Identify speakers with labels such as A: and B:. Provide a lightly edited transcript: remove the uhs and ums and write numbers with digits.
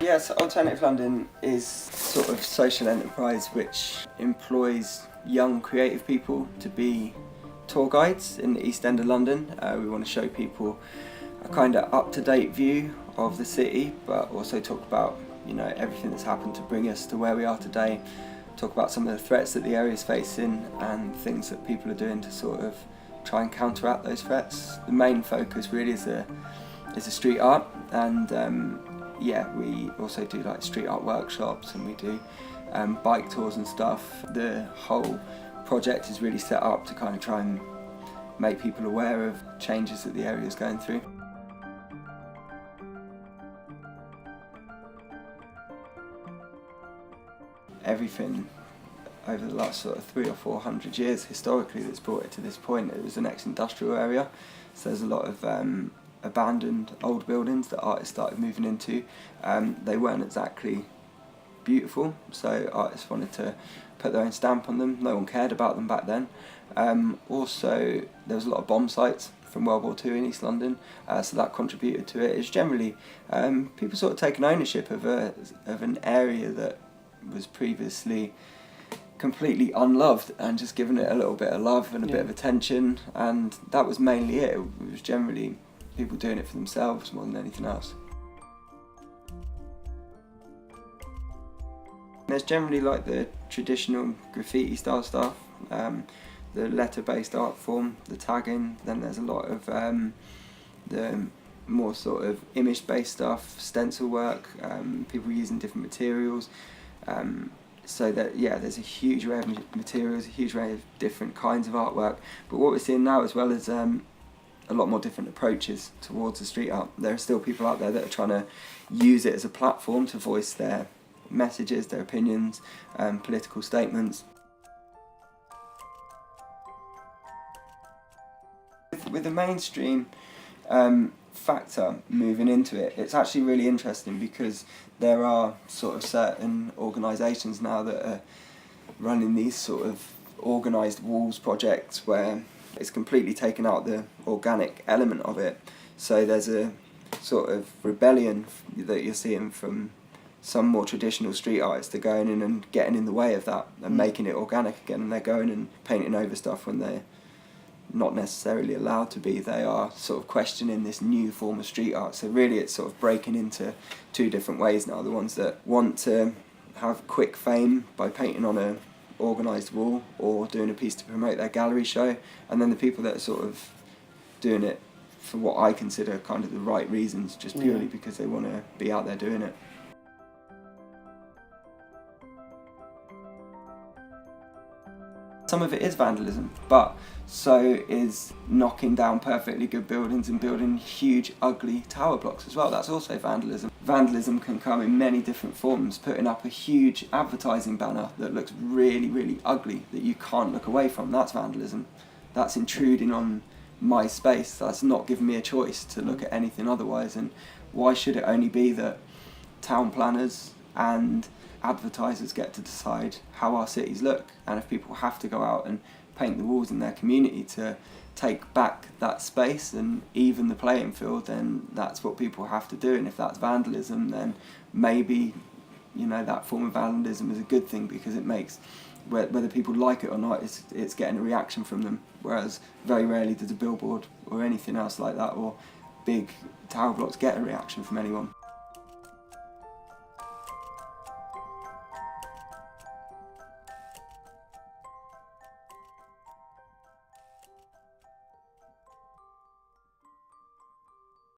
A: Yes, Alternative London is sort of social enterprise which employs young creative people to be tour guides in the East End of London. We want to show people a kind of up-to-date view of the city, but also talk about everything that's happened to bring us to where we are today. Talk about some of the threats that the area is facing and things that people are doing to sort of try and counteract those threats. The main focus really is the street art, and we also do like street art workshops, and we do bike tours and stuff. The whole project is really set up to kind of try and make people aware of changes that the area is going through. Everything over the last sort of 300 or 400 years historically that's brought it to this point. It was an ex-industrial area, so there's a lot of abandoned old buildings that artists started moving into. They weren't exactly beautiful, so artists wanted to put their own stamp on them. No one cared about them back then. Also, there was a lot of bomb sites from World War II in East London, so that contributed to it. It's generally people sort of taking ownership of an area that was previously completely unloved and just giving it a little bit of love and a bit of attention, and that was mainly it. It was generally people doing it for themselves more than anything else. There's generally like the traditional graffiti style stuff, the letter-based art form, the tagging. Then there's a lot of the more sort of image-based stuff, stencil work, people using different materials. So that there's a huge array of materials, a huge array of different kinds of artwork. But what we're seeing now as well is a lot more different approaches towards the street art. There are still people out there that are trying to use it as a platform to voice their messages, their opinions, political statements. With the mainstream factor moving into it, it's actually really interesting because there are sort of certain organisations now that are running these sort of organised walls projects where it's completely taken out the organic element of it. So there's a sort of rebellion that you're seeing from some more traditional street artists. They're going in and getting in the way of that and making it organic again, and they're going and painting over stuff when they're not necessarily allowed to be. They are sort of questioning this new form of street art. So really it's sort of breaking into two different ways now. The ones that want to have quick fame by painting on a organised wall or doing a piece to promote their gallery show, and then the people that are sort of doing it for what I consider kind of the right reasons, just purely because they want to be out there doing it. Some of it is vandalism, but so is knocking down perfectly good buildings and building huge ugly tower blocks as well. That's also vandalism. Vandalism can come in many different forms. Putting up a huge advertising banner that looks really, really ugly that you can't look away from, that's vandalism. That's intruding on my space. That's not giving me a choice to look at anything otherwise. And why should it only be that town planners and advertisers get to decide how our cities look? And if people have to go out and paint the walls in their community to take back that space and even the playing field, then that's what people have to do. And if that's vandalism, then maybe that form of vandalism is a good thing, because it makes, whether people like it or not, it's getting a reaction from them. Whereas very rarely does a billboard or anything else like that or big tower blocks get a reaction from anyone.